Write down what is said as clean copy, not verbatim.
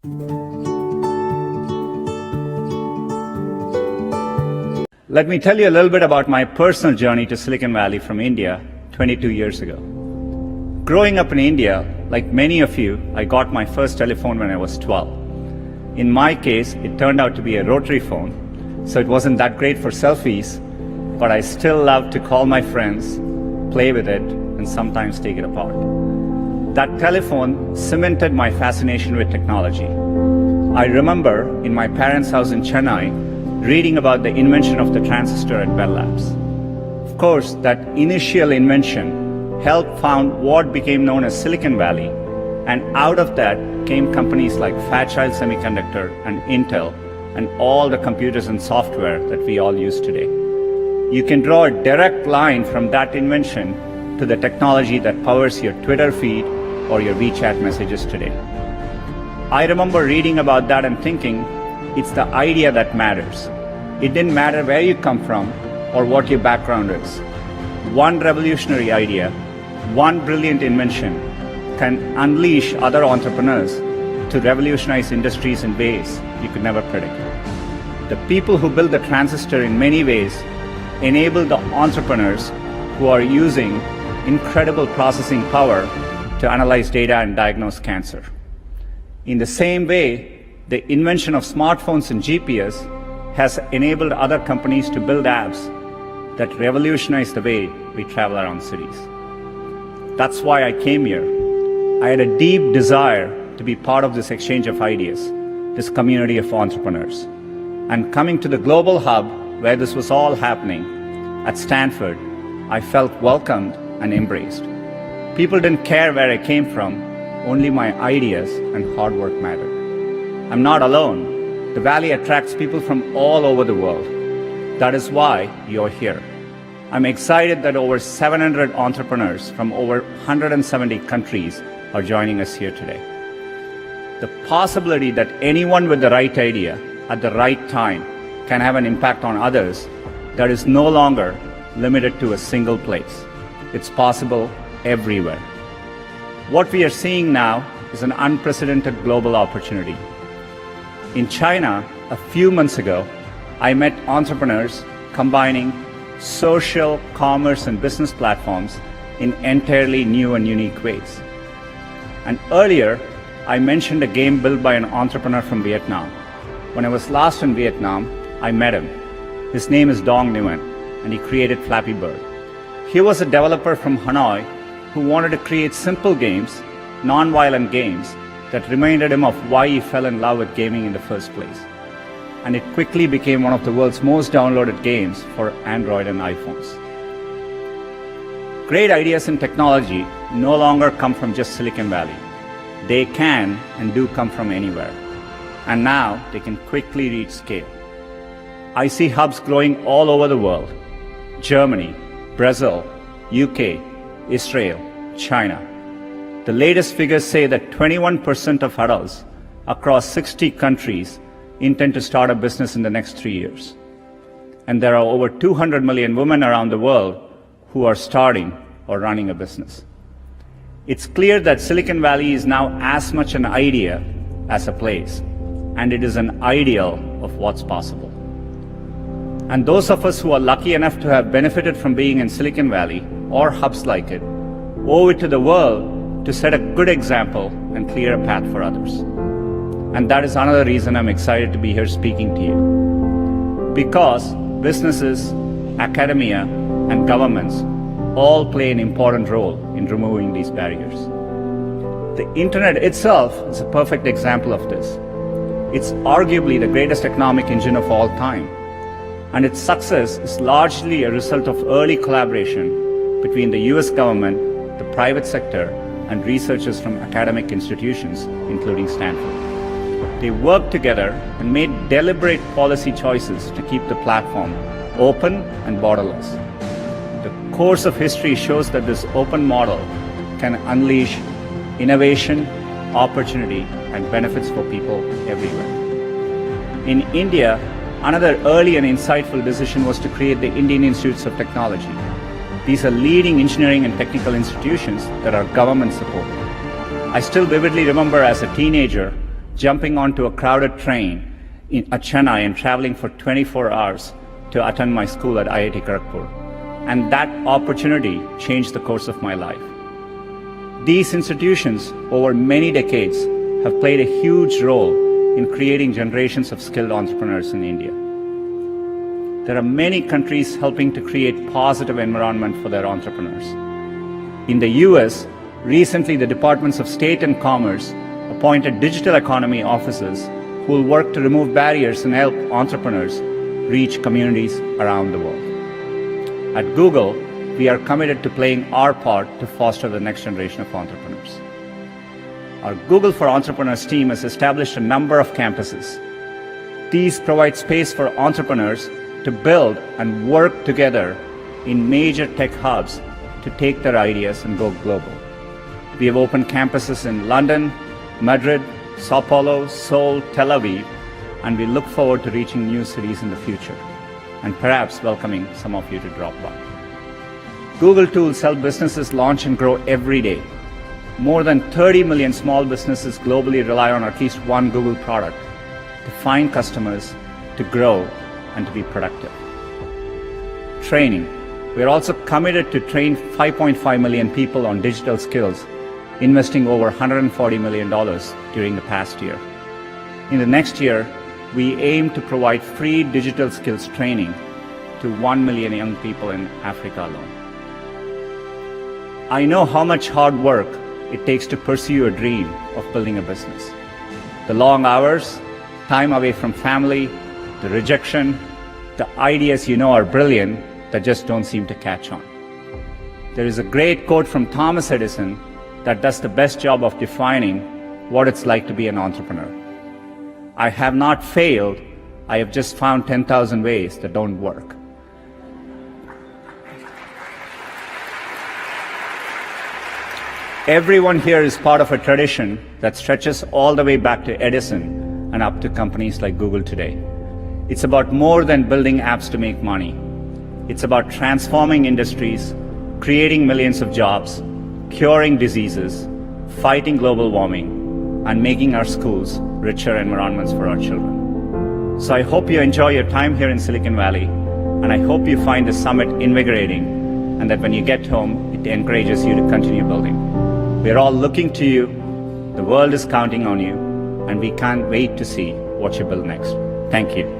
Let me tell you a little bit about my personal journey to Silicon Valley from India 22 years ago. Growing up in India, like many of you, I got my first telephone when I was 12. In my case, it turned out to be a rotary phone, so it wasn't that great for selfies, but I still loved to call my friends, play with it, and sometimes take it apart. That telephone cemented my fascination with technology. I remember in my parents' house in Chennai, reading about the invention of the transistor at Bell Labs. Of course, that initial invention helped found what became known as Silicon Valley, and out of that came companies like Fairchild Semiconductor and Intel, and all the computers and software that we all use today. You can draw a direct line from that invention to the technology that powers your Twitter feed or your WeChat messages today. I remember reading about that and thinking, it's the idea that matters. It didn't matter where you come from or what your background is. One revolutionary idea, one brilliant invention can unleash other entrepreneurs to revolutionize industries in ways you could never predict. The people who build the transistor in many ways enable the entrepreneurs who are using incredible processing power to analyze data and diagnose cancer. In the same way, the invention of smartphones and GPS has enabled other companies to build apps that revolutionize the way we travel around cities. That's why I came here. I had a deep desire to be part of this exchange of ideas, this community of entrepreneurs. And coming to the global hub where this was all happening, at Stanford, I felt welcomed and embraced. People didn't care where I came from, only my ideas and hard work mattered. I'm not alone. The Valley attracts people from all over the world. That is why you're here. I'm excited that over 700 entrepreneurs from over 170 countries are joining us here today. The possibility that anyone with the right idea at the right time can have an impact on others, that is no longer limited to a single place. It's possible everywhere. What we are seeing now is an unprecedented global opportunity. In China, a few months ago, I met entrepreneurs combining social, commerce, and business platforms in entirely new and unique ways. And earlier, I mentioned a game built by an entrepreneur from Vietnam. When I was last in Vietnam, I met him. His name is Dong Nguyen, and he created Flappy Bird. He was a developer from Hanoi who wanted to create simple games, non-violent games, that reminded him of why he fell in love with gaming in the first place. And it quickly became one of the world's most downloaded games for Android and iPhones. Great ideas in technology no longer come from just Silicon Valley. They can and do come from anywhere. And now they can quickly reach scale. I see hubs growing all over the world. Germany, Brazil, UK, Israel, China. The latest figures say that 21% of adults across 60 countries intend to start a business in the next 3 years. And there are over 200 million women around the world who are starting or running a business. It's clear that Silicon Valley is now as much an idea as a place, and it is an ideal of what's possible. And those of us who are lucky enough to have benefited from being in Silicon Valley or hubs like it owe it to the world to set a good example and clear a path for others. And that is another reason I'm excited to be here speaking to you. Because businesses, academia, and governments all play an important role in removing these barriers. The internet itself is a perfect example of this. It's arguably the greatest economic engine of all time. And its success is largely a result of early collaboration between the US government, the private sector, and researchers from academic institutions, including Stanford. They worked together and made deliberate policy choices to keep the platform open and borderless. The course of history shows that this open model can unleash innovation, opportunity, and benefits for people everywhere. In India, another early and insightful decision was to create the Indian Institutes of Technology. These are leading engineering and technical institutions that are government supported. I still vividly remember as a teenager jumping onto a crowded train at Chennai and traveling for 24 hours to attend my school at IIT Kharagpur. And that opportunity changed the course of my life. These institutions, over many decades, have played a huge role in creating generations of skilled entrepreneurs in India. There are many countries helping to create positive environment for their entrepreneurs. In the US, recently the Departments of State and Commerce appointed digital economy officers who will work to remove barriers and help entrepreneurs reach communities around the world. At Google, we are committed to playing our part to foster the next generation of entrepreneurs. Our Google for Entrepreneurs team has established a number of campuses. These provide space for entrepreneurs to build and work together in major tech hubs to take their ideas and go global. We have opened campuses in London, Madrid, Sao Paulo, Seoul, Tel Aviv, and we look forward to reaching new cities in the future and perhaps welcoming some of you to drop by. Google tools help businesses launch and grow every day. More than 30 million small businesses globally rely on at least one Google product to find customers, to grow, and to be productive. Training. We are also committed to train 5.5 million people on digital skills, investing over $140 million during the past year. In the next year, we aim to provide free digital skills training to 1 million young people in Africa alone. I know how much hard work it takes to pursue your dream of building a business. The long hours, time away from family, the rejection, the ideas you know are brilliant that just don't seem to catch on. There is a great quote from Thomas Edison that does the best job of defining what it's like to be an entrepreneur. I have not failed, I have just found 10,000 ways that don't work. Everyone here is part of a tradition that stretches all the way back to Edison and up to companies like Google today. It's about more than building apps to make money. It's about transforming industries, creating millions of jobs, curing diseases, fighting global warming, and making our schools richer environments for our children. So I hope you enjoy your time here in Silicon Valley, and I hope you find the summit invigorating, and that when you get home, it encourages you to continue building. We're all looking to you, the world is counting on you, and we can't wait to see what you build next. Thank you.